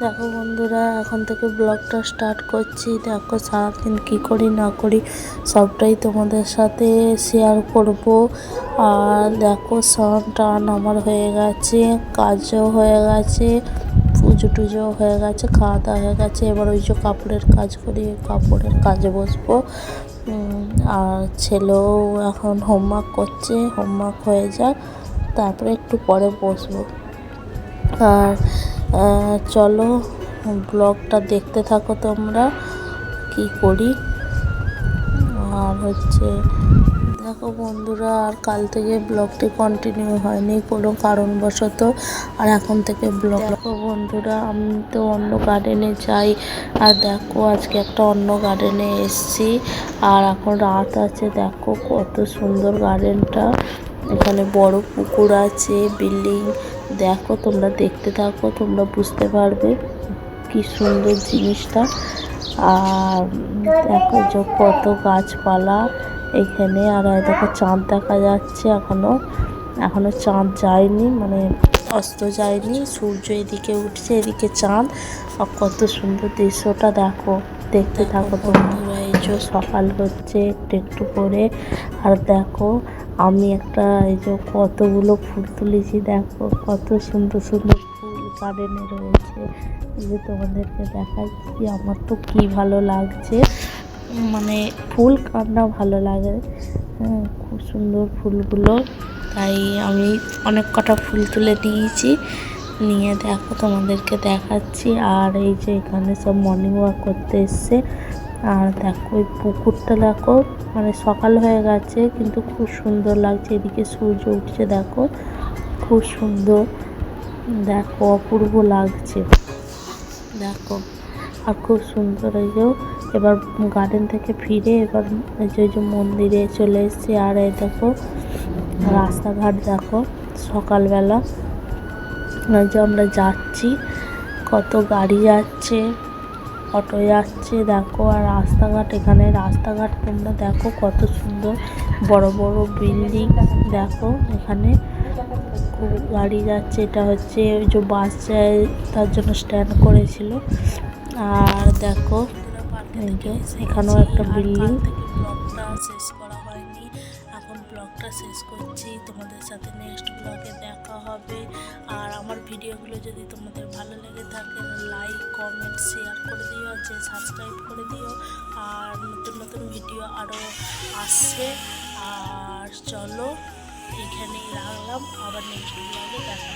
দেখো বন্ধুরা, এখন থেকে ব্লগটা স্টার্ট করছি। দেখো সারাদিন কী করি না করি সবটাই তোমাদের সাথে শেয়ার করব। আর দেখো স্নান টান আমার হয়ে গেছে, কাজও হয়ে গেছে, পুজো টুজো হয়ে গেছে, খাওয়া দাওয়া হয়ে গেছে। এবার ওই যে কাপড়ের কাজ করি, কাপড়ের কাজে বসবো। আর ছেলেও এখন হোমওয়ার্ক করছে, হোমওয়ার্ক হয়ে যাক তারপরে একটু পরে বসবো। আর চলো ব্লগটা দেখতে থাকো তোমরা কি করি। আর দেখো বন্ধুরা, আর কাল থেকে ব্লগটি কন্টিনিউ হয়নি কোনো কারণবশত। আর এখন থেকে ব্লগ দেখো বন্ধুরা, আমি তো অন্য গার্ডেনে যাই। আর দেখো আজকে একটা অন্য গার্ডেনে এসছি। আর এখন রাত আছে, দেখো কত সুন্দর গার্ডেনটা। এখানে বড় পুকুর আছে, বিল্ডিং। দেখো তোমরা দেখতে থাকো, তোমরা বুঝতে পারবে কি সুন্দর জিনিসটা। আর দেখো যে কত গাছপালা এখানে। আর দেখো চাঁদ দেখা যাচ্ছে, এখনো চাঁদ যায়নি, মানে অস্ত যায়নি, সূর্য এদিকে উঠছে, এদিকে চাঁদ। আর কত সুন্দর দৃশ্যটা দেখো, দেখতে থাকো তোমরা। এই যে সকাল হচ্ছে একটু একটু করে। আর দেখো আমি এই যে কতগুলো ফুল তুলেছি, দেখো কত সুন্দর সুন্দর ফুল গার্ডেনে রয়েছে। এই যে তোমাদেরকে দেখাচ্ছি, আমার তো কি ভালো লাগছে, মানে ফুল কার না ভালো লাগে। খুব সুন্দর ফুলগুলো, তাই আমি অনেক কটা ফুল তুলে নিয়েছি, নিয়ে দেখো তোমাদেরকে দেখাচ্ছি। আর এই যে এখানে সব মর্নিং ওয়াক করতে এসছে। আর দেখো ওই পুকুরটা দেখো, মানে সকাল হয়ে গেছে কিন্তু খুব সুন্দর লাগছে। এদিকে সূর্য উঠছে, দেখো খুব সুন্দর, দেখো অপূর্ব লাগছে দেখো। আর খুব সুন্দর। এই যে এবার গার্ডেন থেকে ফিরে এবার এই যে মন্দিরে চলে এসেছি। আর এই দেখো রাস্তাঘাট দেখো, সকালবেলা যে আমরা যাচ্ছি, কত গাড়ি যাচ্ছে, অটো যাচ্ছে দেখো। আর রাস্তাঘাট, এখানে রাস্তাঘাট তোমরা দেখো কত সুন্দর, বড় বড় বিল্ডিং দেখো। এখানে খুব গাড়ি যাচ্ছে, এটা হচ্ছে ওই যে বাস যায় তার জন্য স্ট্যান্ড করেছিল। আর দেখো এই যে এখানেও একটা বিল্ডিং। ব্লগটা শেষ করা হয়নি, এখন ব্লগটা শেষ করছি। তোমাদের সাথে নেক্সট ব্লগে দেখা হবে। আর আমার ভিডিওগুলো যদি তোমাদের ভালো লেগে থাকে, লাইক কমেন্ট শেয়ার করে দিও, আর সাবস্ক্রাইব করে দিও। আর নতুন নতুন ভিডিও আরও আসছে। আর চলো এখানেই রাখলাম, আবার নেক্সট ব্লগে দেখা।